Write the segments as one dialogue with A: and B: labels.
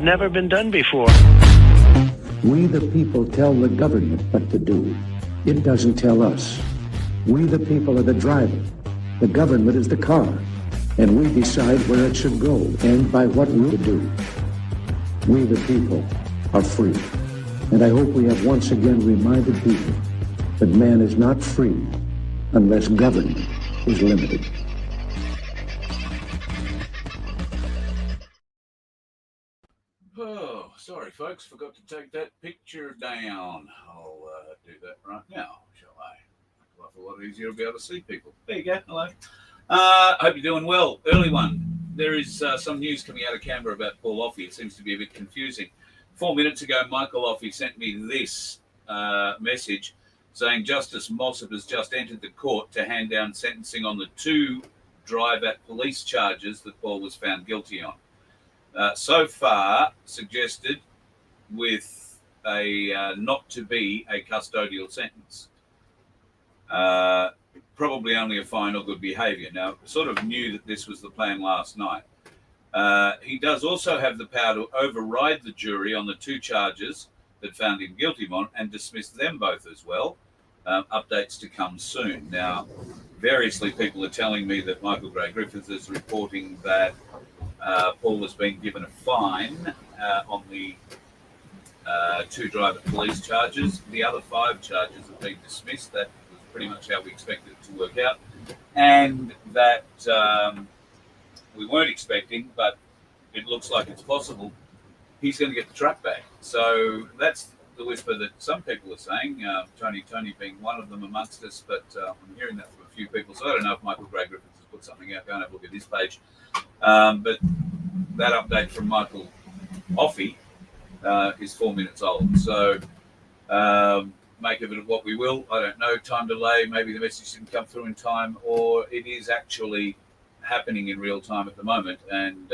A: never been done before.
B: We the people tell the government what to do. It doesn't tell us. We the people are the driver. The government is the car. And we decide where it should go and by what route to do. We the people are free. And I hope we have once again reminded people that man is not free unless government is limited.
C: Oh, sorry folks, forgot to take that picture down. I'll do that right now, shall I? Make life a lot easier to be able to see people. There you go, hello. Hope you're doing well. Early one. There is some news coming out of Canberra about Pauul Offy. It seems to be a bit confusing. 4 minutes ago, Michael Offy sent me this message saying Justice Mossop has just entered the court to hand down sentencing on the 2 drive-at-police charges that Pauul was found guilty on. So far, suggested with a not to be a custodial sentence. Probably only a fine or good behaviour. Now, sort of knew that this was the plan last night. He does also have the power to override the jury on the 2 charges that found him guilty on and dismiss them both as well. Updates to come soon. Now, variously people are telling me that Michael Gray-Griffiths is reporting that Pauul has been given a fine on the 2 drive-at-police charges. The other 5 charges have been dismissed. That was pretty much how we expected it to work out. And that we weren't expecting, but it looks like it's possible, he's going to get the truck back. So that's the whisper that some people are saying, Tony being one of them amongst us, but I'm hearing that from a few people. So I don't know if Michael Gray-Griffiths has put something out. Go and have a look at his page. But that update from Michael Offy is 4 minutes old. So make of it what we will. I don't know. Time delay. Maybe the message didn't come through in time, or it is actually happening in real time at the moment. And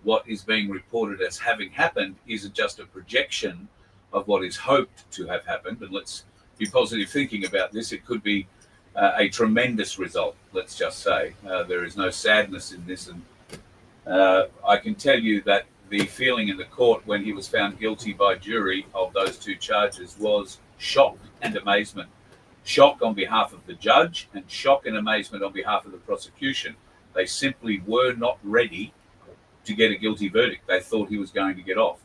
C: what is being reported as having happened is just a projection of what is hoped to have happened. And let's be positive thinking about this. It could be a tremendous result, let's just say. There is no sadness in this. And I can tell you that the feeling in the court when he was found guilty by jury of those 2 charges was shock and amazement. Shock on behalf of the judge and shock and amazement on behalf of the prosecution. They simply were not ready to get a guilty verdict. They thought he was going to get off.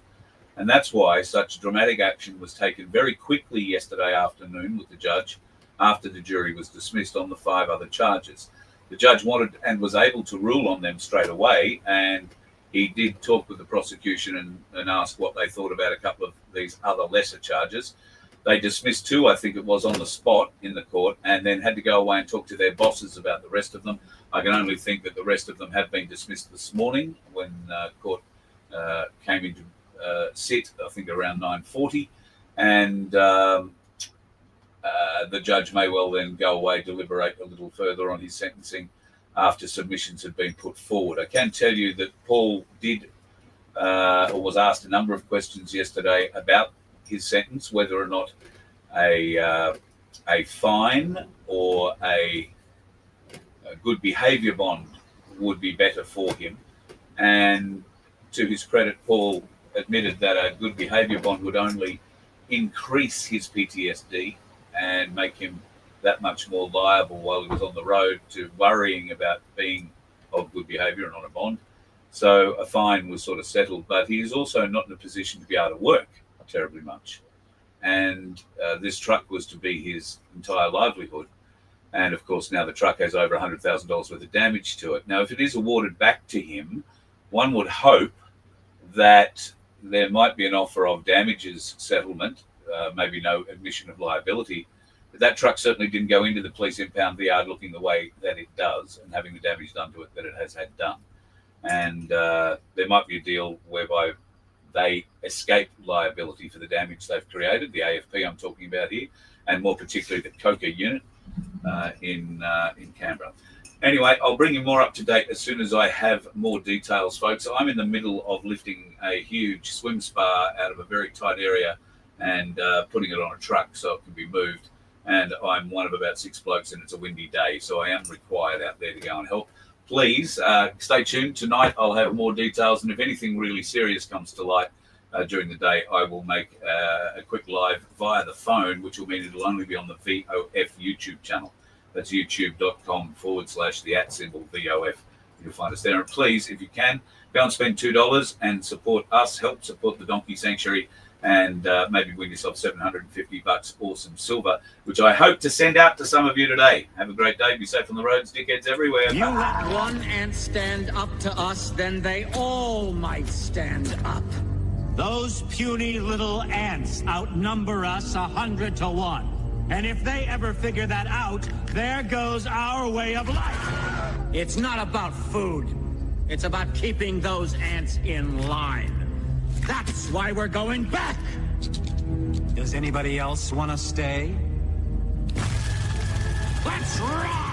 C: And that's why such dramatic action was taken very quickly yesterday afternoon with the judge after the jury was dismissed on the 5 other charges. The judge wanted and was able to rule on them straight away, and he did talk with the prosecution and ask what they thought about a couple of these other lesser charges. They dismissed 2, I think it was, on the spot in the court, and then had to go away and talk to their bosses about the rest of them. I can only think that the rest of them have been dismissed this morning when court came into sit, I think around 9:40, and the judge may well then go away, deliberate a little further on his sentencing after submissions had been put forward. I can tell you that Pauul did or was asked a number of questions yesterday about his sentence, whether or not a fine or a good behaviour bond would be better for him. And to his credit, Pauul admitted that a good behaviour bond would only increase his PTSD and make him that much more liable while he was on the road to worrying about being of good behaviour and on a bond. So a fine was sort of settled, but he is also not in a position to be able to work terribly much. And this truck was to be his entire livelihood. And of course, now the truck has over $100,000 worth of damage to it. Now, if it is awarded back to him, one would hope that there might be an offer of damages settlement, maybe no admission of liability. But that truck certainly didn't go into the police impound yard looking the way that it does and having the damage done to it that it has had done. And there might be a deal whereby they escape liability for the damage they've created, the AFP I'm talking about here, and more particularly the COCA unit in Canberra. Anyway, I'll bring you more up to date as soon as I have more details, folks. I'm in the middle of lifting a huge swim spa out of a very tight area and putting it on a truck so it can be moved. And I'm one of about 6 blokes and it's a windy day, so I am required out there to go and help. please stay tuned. Tonight I'll have more details, and if anything really serious comes to light during the day, I will make a quick live via the phone, which will mean it'll only be on the VOF YouTube channel. That's youtube.com/the @ You'll find us there. And please, if you can, go and spend $2 and support us, help support the Donkey Sanctuary, and maybe win yourself $750 or some silver, which I hope to send out to some of you today. Have a great day. Be safe on the roads, dickheads everywhere.
A: You let one ant stand up to us, then they all might stand up.
D: Those puny little ants outnumber us 100 to 1. And if they ever figure that out, there goes our way of life.
A: It's not about food. It's about keeping those ants in line. That's why we're going back.
D: Does anybody else want to stay?
A: Let's rock!